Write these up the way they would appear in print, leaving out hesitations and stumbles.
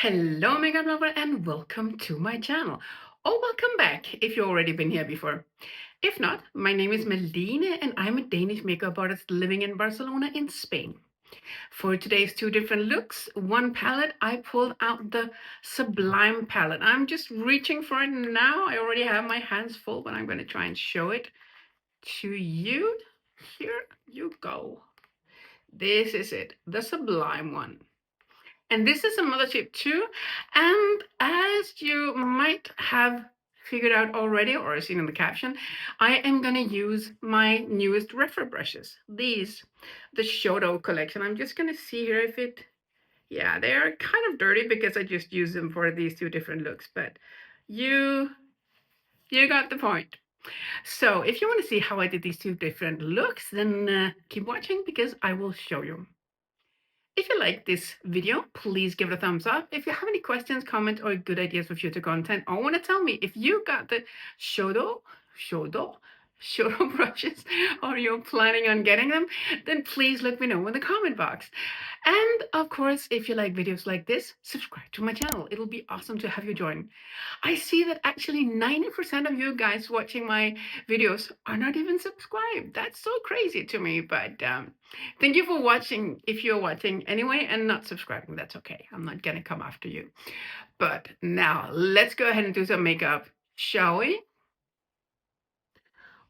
Hello, makeup lover, and welcome to my channel. Or welcome back if you've already been here before. If not, my name is Malene, and I'm a Danish makeup artist living in Barcelona in Spain. For today's two different looks, one palette, I pulled out the Sublime palette. I'm just reaching for it now. I already have my hands full, but I'm going to try and show it to you. Here you go. This is it, the Sublime one. And this is a Mothership II. And as you might have figured out already or seen in the caption, I am going to use my newest refer brushes. These, the Shodo collection. I'm just going to see here if it, yeah, they're kind of dirty because I just use them for these two different looks, but you got the point. So if you want to see how I did these two different looks, then keep watching because I will show you. If you like this video, please give it a thumbs up. If you have any questions, comments, or good ideas for future content, or want to tell me if you got the Shodo brushes, or you're planning on getting them, then please let me know in the comment box. And of course, if you like videos like this, subscribe to my channel. It'll be awesome to have you join. I see that actually 90% of you guys watching my videos are not even subscribed. That's so crazy to me, but thank you for watching. If you're watching anyway and not subscribing, that's okay. I'm not gonna come after you. But now let's go ahead and do some makeup, shall we?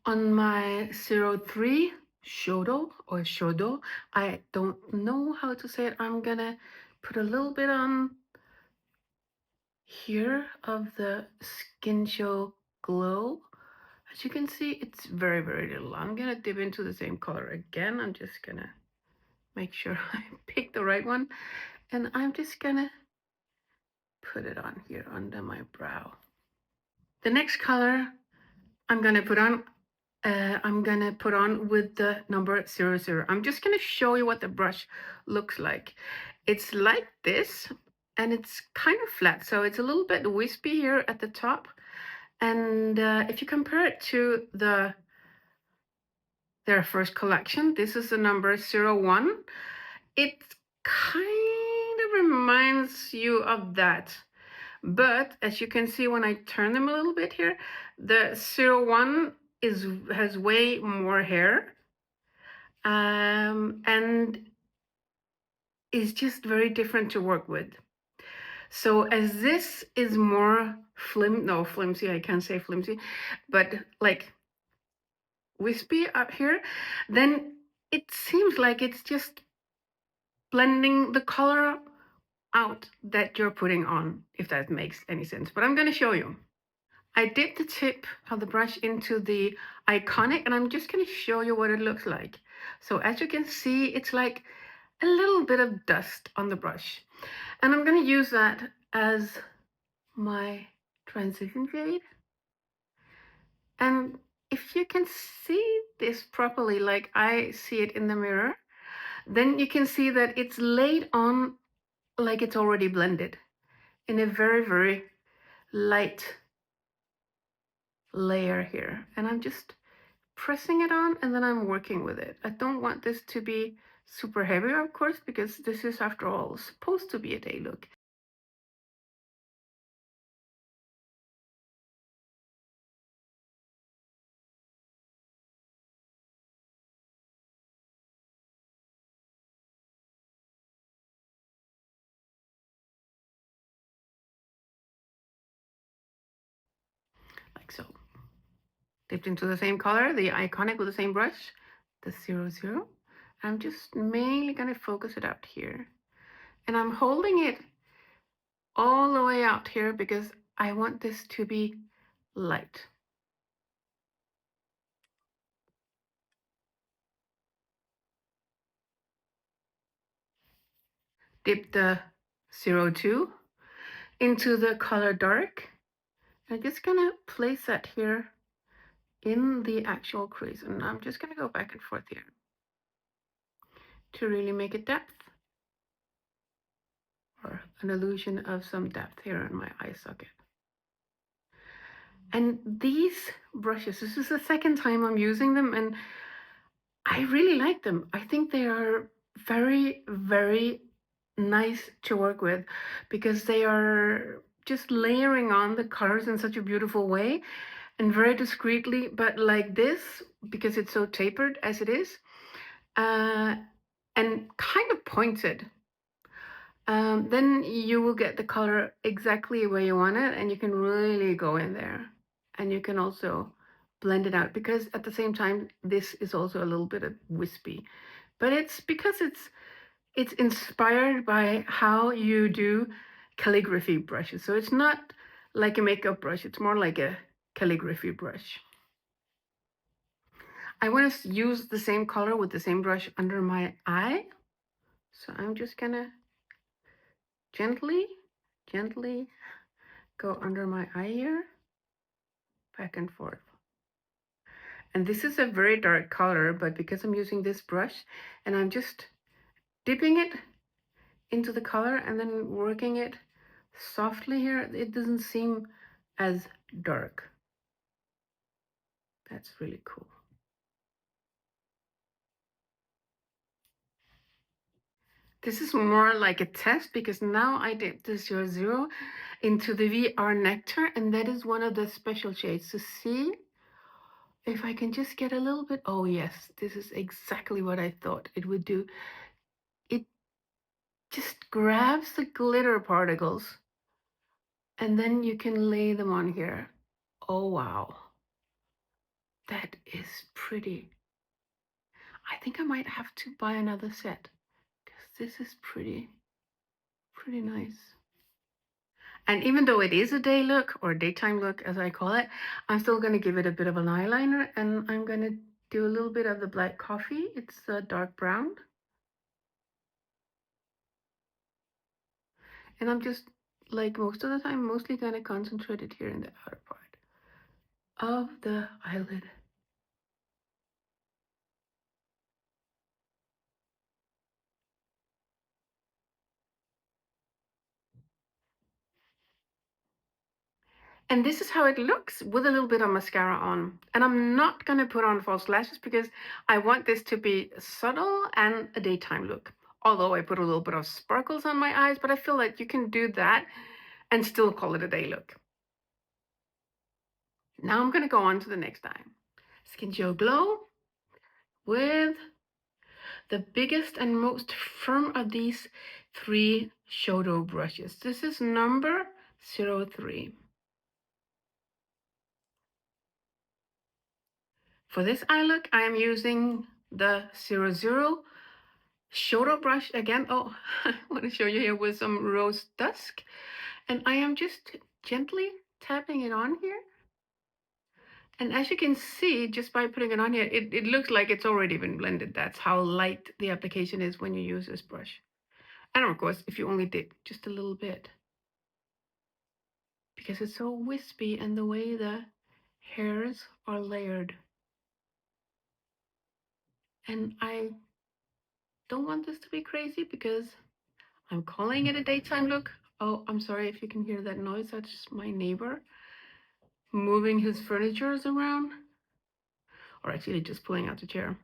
On my 03 Shodo, I don't know how to say it. I'm gonna put a little bit on here of the Skin Show Glow. As you can see, it's very, very little. I'm gonna dip into the same color again. I'm just gonna make sure I pick the right one. And I'm just gonna put it on here under my brow. The next color I'm gonna put on, with the number 00. I'm just gonna show you what the brush looks like. It's like this, and it's kind of flat, so it's a little bit wispy here at the top. And if you compare it to their first collection, this is the number 01. It kind of reminds you of that. But as you can see, when I turn them a little bit here, the 01 has way more hair. And is just very different to work with. So as this is more flimsy, I can't say flimsy, but like wispy up here, then it seems like it's just blending the color out that you're putting on, if that makes any sense. But I'm going to show you. I dipped the tip of the brush into the Iconic, and I'm just going to show you what it looks like. So as you can see, it's like a little bit of dust on the brush. And I'm going to use that as my transition shade. And if you can see this properly, like I see it in the mirror, then you can see that it's laid on like it's already blended in a very, very light layer here. And I'm just pressing it on, and then I'm working with it. I don't want this to be super heavy, of course, because this is, after all, supposed to be a day look. Like so. Dipped into the same color, the Iconic with the same brush, the 00. I'm just mainly going to focus it out here. And I'm holding it all the way out here because I want this to be light. Dip the 02 into the color dark. I'm just going to place that here in the actual crease, and I'm just going to go back and forth here to really make it depth, or an illusion of some depth here in my eye socket. And these brushes, this is the second time I'm using them, and I really like them. I think they are very, very nice to work with because they are just layering on the colors in such a beautiful way and very discreetly, but like this, because it's so tapered as it is, uh, and kind of pointed. Then you will get the color exactly where you want it, and you can really go in there. And you can also blend it out because at the same time, this is also a little bit of wispy. But it's because it's inspired by how you do calligraphy brushes. So it's not like a makeup brush, it's more like a calligraphy brush. I want to use the same color with the same brush under my eye. So I'm just gonna gently, gently go under my eye here, back and forth. And this is a very dark color, but because I'm using this brush and I'm just dipping it into the color and then working it softly here, it doesn't seem as dark. That's really cool. This is more like a test because now I did the 00 into the VR Nectar, and that is one of the special shades. To see if I can just get a little bit. Oh yes, this is exactly what I thought it would do. It just grabs the glitter particles and then you can lay them on here. Oh wow, that is pretty. I think I might have to buy another set because this is pretty nice. And even though it is a day look or daytime look, as I call it, I'm still going to give it a bit of an eyeliner, and I'm going to do a little bit of the black coffee. It's a dark brown. And I'm just, like most of the time, mostly going to concentrate it here in the outer part of the eyelid. And this is how it looks with a little bit of mascara on. And I'm not going to put on false lashes because I want this to be subtle and a daytime look. Although I put a little bit of sparkles on my eyes, but I feel like you can do that and still call it a day look. Now I'm going to go on to the next eye. Skin Joe Glow with the biggest and most firm of these three Shodo brushes. This is number 03. For this eye look, I am using the 00 Shodo brush again. Oh, I want to show you here with some Rose Dusk. And I am just gently tapping it on here. And as you can see, just by putting it on here, it looks like it's already been blended. That's how light the application is when you use this brush. And of course, if you only dip just a little bit. Because it's so wispy and the way the hairs are layered. And I don't want this to be crazy because I'm calling it a daytime look. Oh, I'm sorry if you can hear that noise. That's my neighbor moving his furniture around. Or actually just pulling out the chair.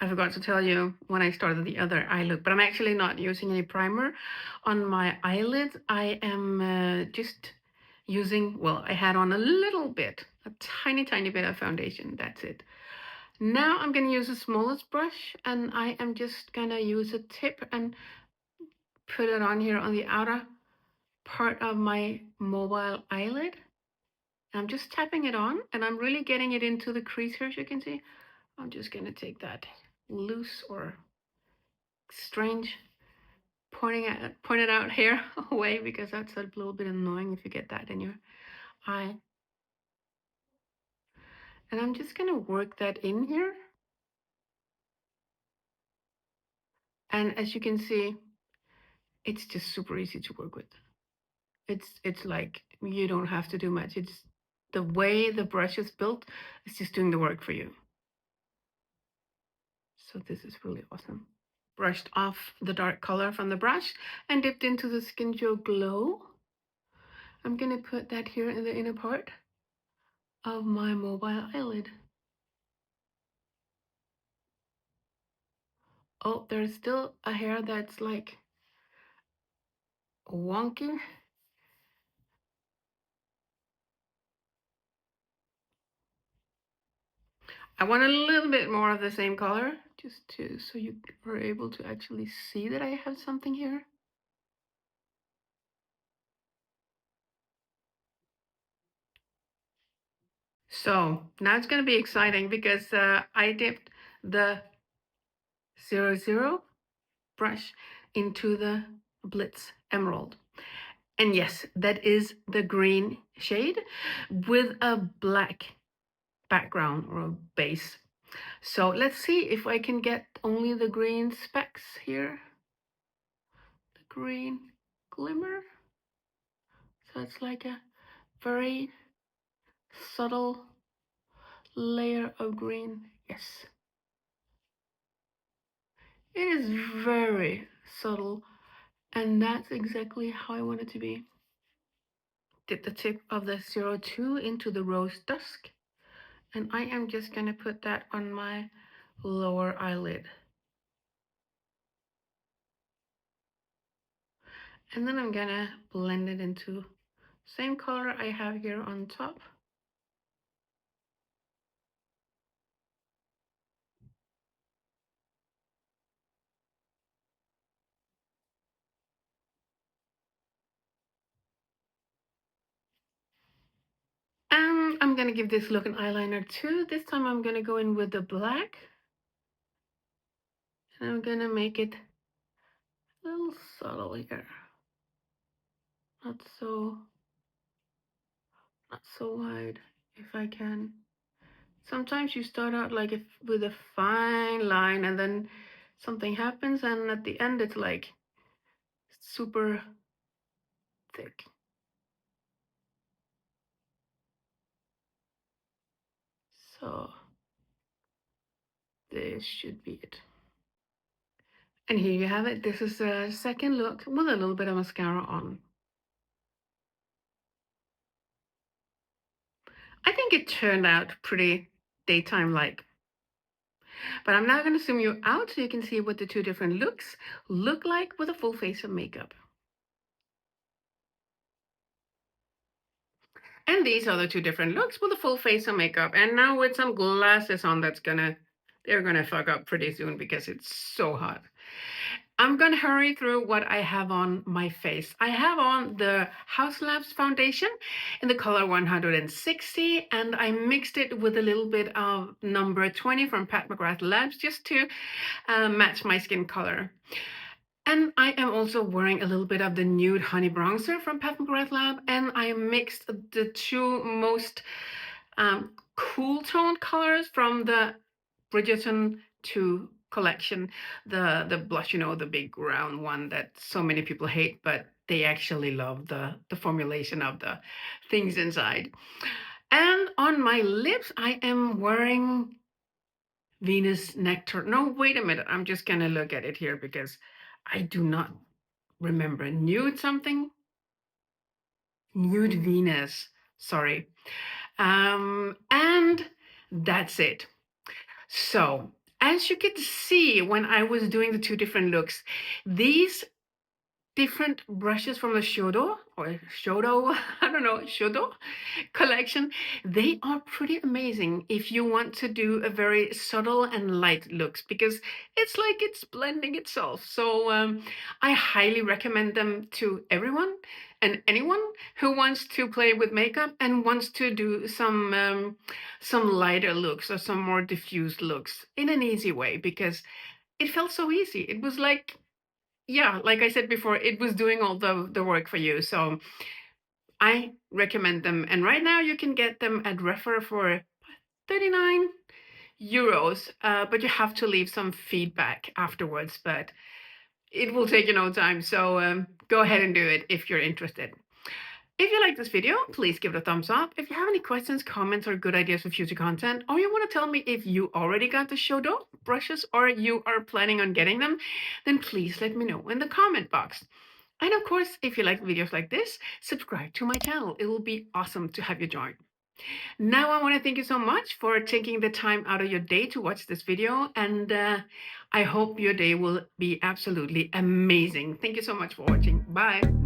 I forgot to tell you when I started the other eye look, but I'm actually not using any primer on my eyelids. I am just using, well, I had on a little bit, a tiny bit of foundation. That's it. Now I'm going to use the smallest brush, and I am just going to use a tip and put it on here on the outer part of my mobile eyelid. I'm just tapping it on, and I'm really getting it into the crease here, as you can see. I'm just going to take that loose or strange pointed out hair away because that's a little bit annoying if you get that in your eye. And I'm just going to work that in here. And as you can see, it's just super easy to work with. It's like you don't have to do much. It's the way the brush is built is just doing the work for you. So this is really awesome. Brushed off the dark color from the brush and dipped into the Skin Joe Glow. I'm going to put that here in the inner part of my mobile eyelid. Oh, there's still a hair that's like wonky. I want a little bit more of the same color, just to so you are able to actually see that I have something here. So now it's going to be exciting because I dipped the 00 brush into the Blitz Emerald. And yes, that is the green shade with a black background or base. So let's see if I can get only the green specks here. The green glimmer. So it's like a very subtle layer of green. Yes. It is very subtle, and that's exactly how I want it to be. Dip the tip of the 02 into the rose dusk, and I am just gonna put that on my lower eyelid. And then I'm gonna blend it into same color I have here on top. And I'm gonna give this look an eyeliner too. This time I'm gonna go in with the black. And I'm gonna make it a little subtle here. Not so wide if I can. Sometimes you start out like with a fine line and then something happens and at the end it's like super thick. So this should be it. And here you have it. This is a second look with a little bit of mascara on. I think it turned out pretty daytime-like. But I'm now going to zoom you out so you can see what the two different looks look like with a full face of makeup. And these are the two different looks with a full face of makeup. And now with some glasses on, they're gonna fuck up pretty soon because it's so hot. I'm gonna hurry through what I have on my face. I have on the House Labs foundation in the color 160, and I mixed it with a little bit of number 20 from Pat McGrath Labs just to match my skin color. And I am also wearing a little bit of the Nude Honey Bronzer from Pat McGrath Lab, and I mixed the two most cool toned colors from the Bridgerton 2 collection. The blush, the big round one that so many people hate, but they actually love the formulation of the things inside. And on my lips, I am wearing Venus Nectar. No, wait a minute. I'm just going to look at it here because I do not remember. Nude something? Nude Venus. Sorry. And that's it. So, as you could see when I was doing the two different looks, these different brushes from the Shodo or Shodo, I don't know, Shodo collection, they are pretty amazing if you want to do a very subtle and light looks because it's like it's blending itself. So I highly recommend them to everyone and anyone who wants to play with makeup and wants to do some lighter looks or some more diffused looks in an easy way because it felt so easy. It was like, yeah, like I said before, it was doing all the work for you. So I recommend them. And right now you can get them at Refer for 39 euros, but you have to leave some feedback afterwards. But it will take you no time. So go ahead and do it if you're interested. If you like this video, please give it a thumbs up. If you have any questions, comments, or good ideas for future content, or you want to tell me if you already got the Shodo brushes or you are planning on getting them, then please let me know in the comment box. And of course, if you like videos like this, subscribe to my channel. It will be awesome to have you join. Now I want to thank you so much for taking the time out of your day to watch this video, and I hope your day will be absolutely amazing. Thank you so much for watching. Bye.